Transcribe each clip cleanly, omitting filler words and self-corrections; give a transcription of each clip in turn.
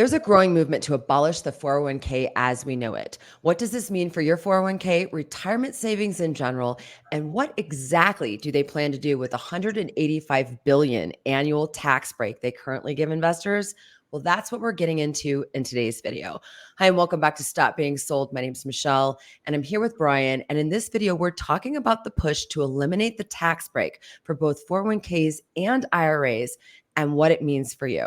There's a growing movement to abolish the 401k as we know it. What does this mean for your 401k, retirement savings in general, and what exactly do they plan to do with the 185 billion annual tax break they currently give investors? Well, that's what we're getting into in today's video. Hi, and welcome back to Stop Being Sold. My name is Michelle, and I'm here with Brian. And in this video, we're talking about the push to eliminate the tax break for both 401ks and IRAs and what it means for you.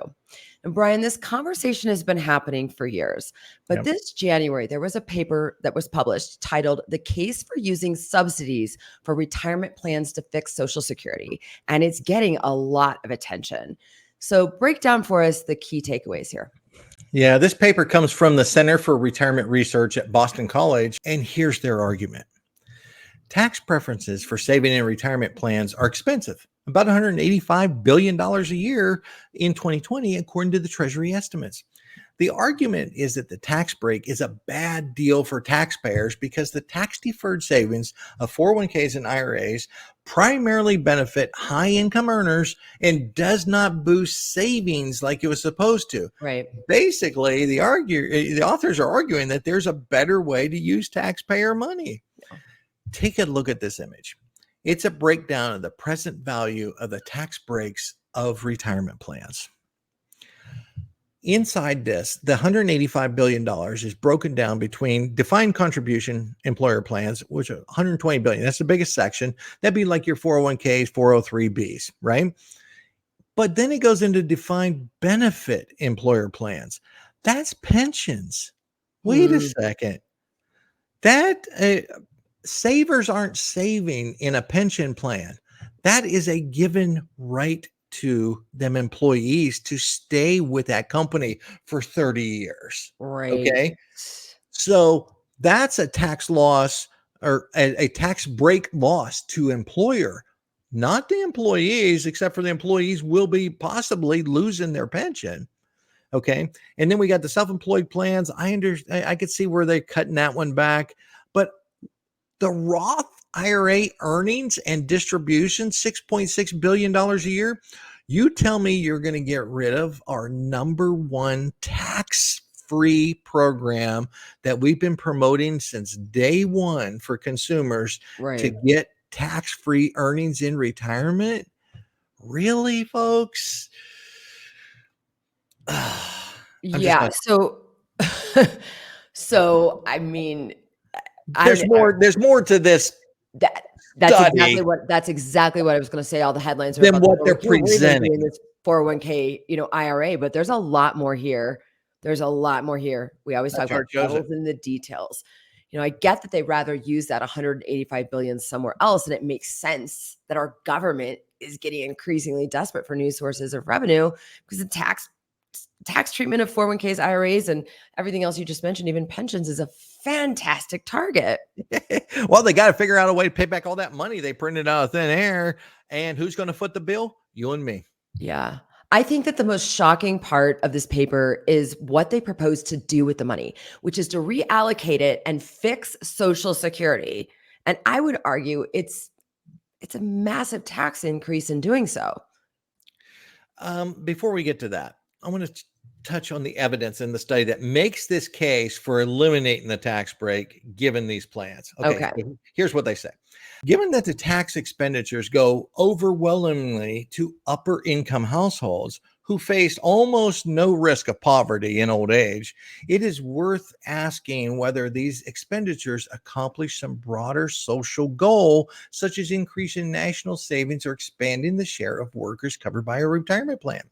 And Brian, this conversation has been happening for years, but this January, there was a paper that was published titled "The Case for Using Subsidies for Retirement Plans to Fix Social Security," and it's getting a lot of attention. So break down for us the key takeaways here. Yeah, this paper comes from the Center for Retirement Research at Boston College, and here's their argument. Tax preferences for saving in retirement plans are expensive, about $185 billion a year in 2020, according to the Treasury estimates. The argument is that the tax break is a bad deal for taxpayers because the tax-deferred savings of 401ks and IRAs primarily benefit high-income earners and does not boost savings like it was supposed to. Right. Basically, the authors are arguing that there's a better way to use taxpayer money. Take a look at this image. It's a breakdown of the present value of the tax breaks of retirement plans. Inside this, the $185 billion is broken down between defined contribution employer plans, which are $120 billion. That's the biggest section. That'd be like your 401ks, 403bs, right? But then it goes into defined benefit employer plans. That's pensions. Wait a second. That savers aren't saving in a pension plan. That is a given right to them employees to stay with that company for 30 years. Right. Okay. So that's a tax loss or a tax break loss to employer, not the employees, except for the employees will be possibly losing their pension. Okay. And then we got the self-employed plans. I could see where they're cutting that one back, but the Roth IRA earnings and distribution, $6.6 billion a year. You tell me you're going to get rid of our number one tax-free program that we've been promoting since day one for consumers to get tax-free earnings in retirement? Really, folks? Yeah. So I mean, there's more to this. That's exactly what I was going to say. All the headlines are than about what they're presenting. This 401k, IRA, but there's a lot more here. We always talk about devils in the details. I get that they'd rather use that 185 billion somewhere else, and it makes sense that our government is getting increasingly desperate for new sources of revenue because the tax treatment of 401ks, IRAs, and everything else you just mentioned, even pensions, is a fantastic target. Well, they got to figure out a way to pay back all that money they printed out of thin air. And who's going to foot the bill? You and me. Yeah. I think that the most shocking part of this paper is what they propose to do with the money, which is to reallocate it and fix Social Security. And I would argue it's a massive tax increase in doing so. Before we get to that, I want to touch on the evidence in the study that makes this case for eliminating the tax break given these plans. Okay. So here's what they say. Given that the tax expenditures go overwhelmingly to upper income households who face almost no risk of poverty in old age, it is worth asking whether these expenditures accomplish some broader social goal, such as increasing national savings or expanding the share of workers covered by a retirement plan.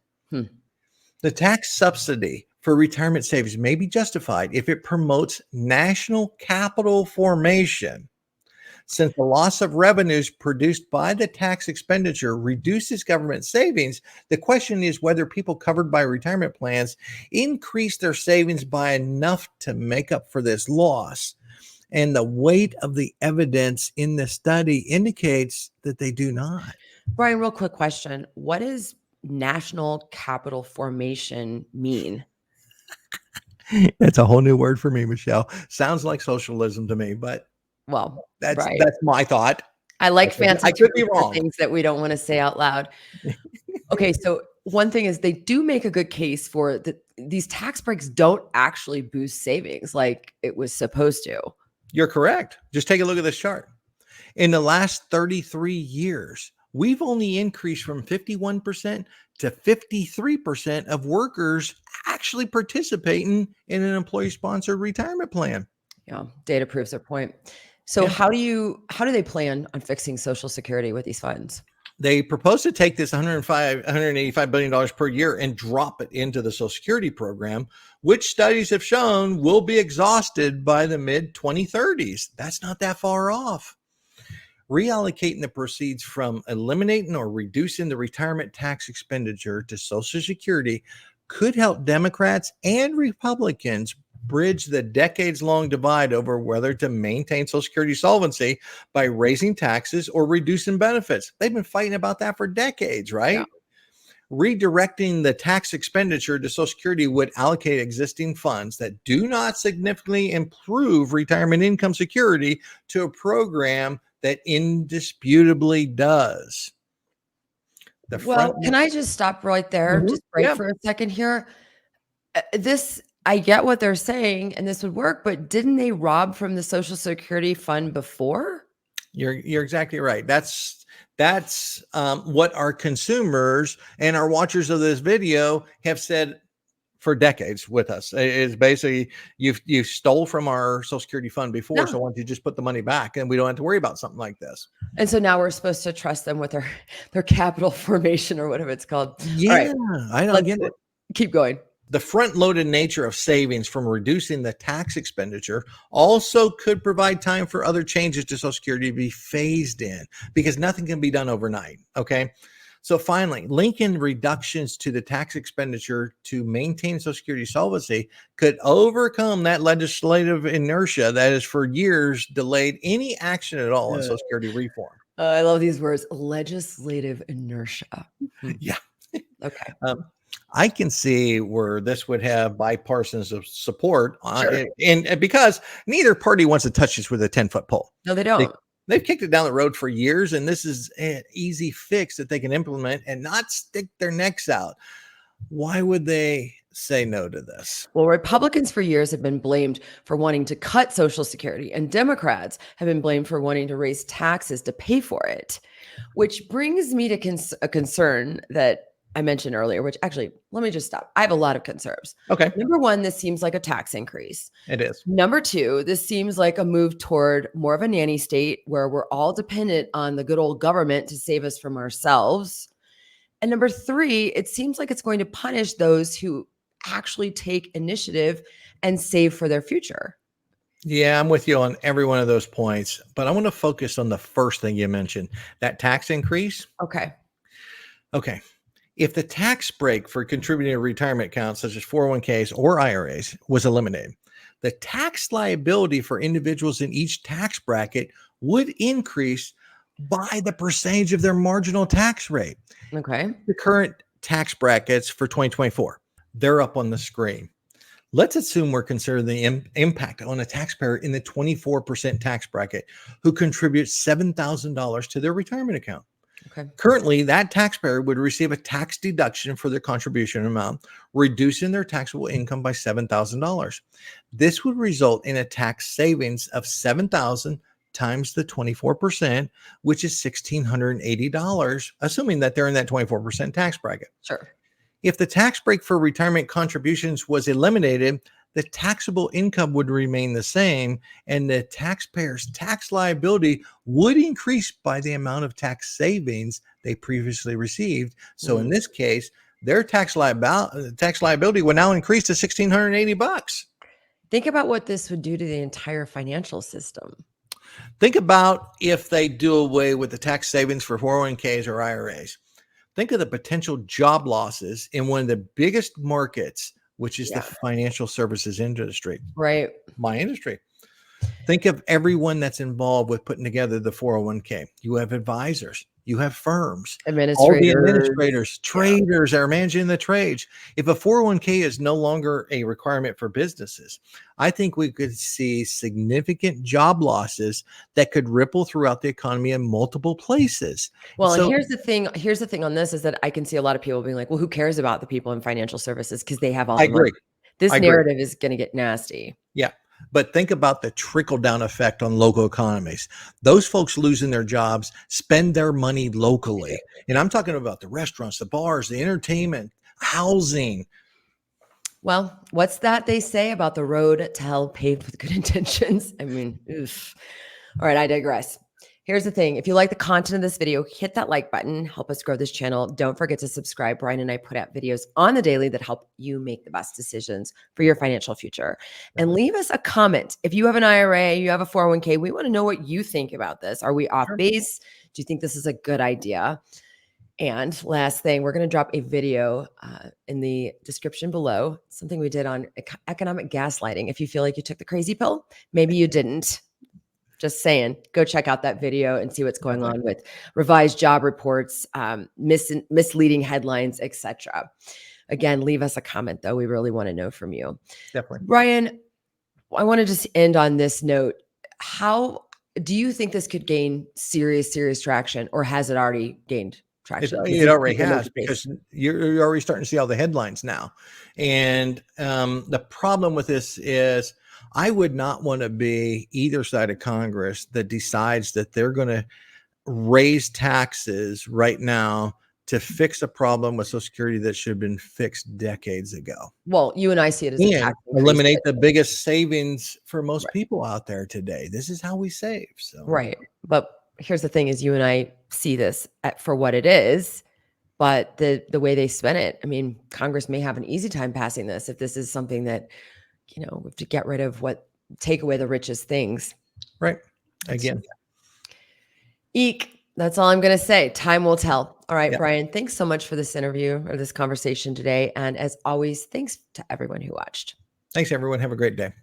The tax subsidy for retirement savings may be justified if it promotes national capital formation. Since the loss of revenues produced by the tax expenditure reduces government savings, the question is whether people covered by retirement plans increase their savings by enough to make up for this loss. And the weight of the evidence in the study indicates that they do not. Brian, real quick question. What does national capital formation mean? That's a whole new word for me, Michelle. Sounds like socialism to me, but well, that's my thought. I like fancy I could be wrong. Things that we don't want to say out loud. Okay, so one thing is they do make a good case for these tax breaks don't actually boost savings like it was supposed to. You're correct. Just take a look at this chart. In the last 33 years, we've only increased from 51% to 53% of workers actually participating in an employee-sponsored retirement plan. Yeah, data proves their point. So how do they plan on fixing Social Security with these funds? They propose to take this $185 billion per year and drop it into the Social Security program, which studies have shown will be exhausted by the mid-2030s. That's not that far off. Reallocating the proceeds from eliminating or reducing the retirement tax expenditure to Social Security could help Democrats and Republicans bridge the decades-long divide over whether to maintain Social Security solvency by raising taxes or reducing benefits. They've been fighting about that for decades, right? Yeah. Redirecting the tax expenditure to Social Security would allocate existing funds that do not significantly improve retirement income security to a program that indisputably does. Can I just stop right there? Just break for a second here. I get what they're saying, and this would work, but didn't they rob from the Social Security fund before? You're exactly right. That's what our consumers and our watchers of this video have said for decades with us. Is basically you stole from our Social Security fund before, so why don't you just put the money back and we don't have to worry about something like this. And so now we're supposed to trust them with their capital formation or whatever it's called. Yeah, right. I don't get it. Keep going. The front-loaded nature of savings from reducing the tax expenditure also could provide time for other changes to Social Security to be phased in, because nothing can be done overnight, okay? So finally, linking reductions to the tax expenditure to maintain Social Security solvency could overcome that legislative inertia that has for years delayed any action at all on Social Security reform. I love these words, legislative inertia. Yeah. Okay. I can see where this would have bipartisan support, and because neither party wants to touch this with a 10-foot pole. No, they don't. They've kicked it down the road for years, and this is an easy fix that they can implement and not stick their necks out. Why would they say no to this? Well, Republicans for years have been blamed for wanting to cut Social Security, and Democrats have been blamed for wanting to raise taxes to pay for it, which brings me to a concern that I mentioned earlier, which actually, let me just stop. I have a lot of concerns. Okay. Number one, this seems like a tax increase. It is. Number two, this seems like a move toward more of a nanny state where we're all dependent on the good old government to save us from ourselves. And number three, it seems like it's going to punish those who actually take initiative and save for their future. Yeah, I'm with you on every one of those points, but I want to focus on the first thing you mentioned, that tax increase. Okay. If the tax break for contributing to retirement accounts such as 401ks or IRAs was eliminated, the tax liability for individuals in each tax bracket would increase by the percentage of their marginal tax rate. Okay. The current tax brackets for 2024, they're up on the screen. Let's assume we're considering the impact on a taxpayer in the 24% tax bracket who contributes $7,000 to their retirement account. Okay. Currently, that taxpayer would receive a tax deduction for their contribution amount, reducing their taxable income by $7,000. This would result in a tax savings of $7,000 times the 24%, which is $1,680, assuming that they're in that 24% tax bracket. Sure. If the tax break for retirement contributions was eliminated, the taxable income would remain the same, and the taxpayer's tax liability would increase by the amount of tax savings they previously received. So in this case, their tax liability would now increase to $1,680. Think about what this would do to the entire financial system. Think about if they do away with the tax savings for 401ks or IRAs. Think of the potential job losses in one of the biggest markets, which is the financial services industry. Right. My industry. Think of everyone that's involved with putting together the 401k. You have advisors, you have firms, all the Administrators. administrators, traders that are managing the trades. If a 401k is no longer a requirement for businesses, I think we could see significant job losses that could ripple throughout the economy in multiple places. Well, and So here's the thing on this is that I can see a lot of people being like, well, who cares about the people in financial services because they have all I the money. agree. This I agree. narrative is going to get nasty. Yeah. But think about the trickle down effect on local economies. Those folks losing their jobs spend their money locally. And I'm talking about the restaurants, the bars, the entertainment, housing. Well, what's that they say about the road to hell paved with good intentions? I mean, oof. All right, I digress. Here's the thing. If you like the content of this video, hit that like button, help us grow this channel. Don't forget to subscribe. Brian and I put out videos on the daily that help you make the best decisions for your financial future. And leave us a comment. If you have an IRA, you have a 401k, we want to know what you think about this. Are we off base? Do you think this is a good idea? And last thing, we're going to drop a video in the description below, something we did on economic gaslighting. If you feel like you took the crazy pill, maybe you didn't. Just saying, go check out that video and see what's going on with revised job reports, misleading headlines, etc. Again, leave us a comment, though. We really want to know from you. Definitely. Brian, I want to just end on this note. How do you think this could gain serious traction, or has it already gained traction? It already has, because you're already starting to see all the headlines now. And the problem with this is I would not want to be either side of Congress that decides that they're going to raise taxes right now to fix a problem with Social Security that should have been fixed decades ago. Well, you and I see it as a tax increase, eliminate the biggest savings for most people out there today. This is how we save. So right. But here's the thing is you and I see this for what it is, but the way they spend it, I mean, Congress may have an easy time passing this if this is something that, we have to get rid of take away the richest things. Right. Again. Eek. That's all I'm going to say. Time will tell. All right, Brian, thanks so much for this interview or this conversation today. And as always, thanks to everyone who watched. Thanks, everyone. Have a great day.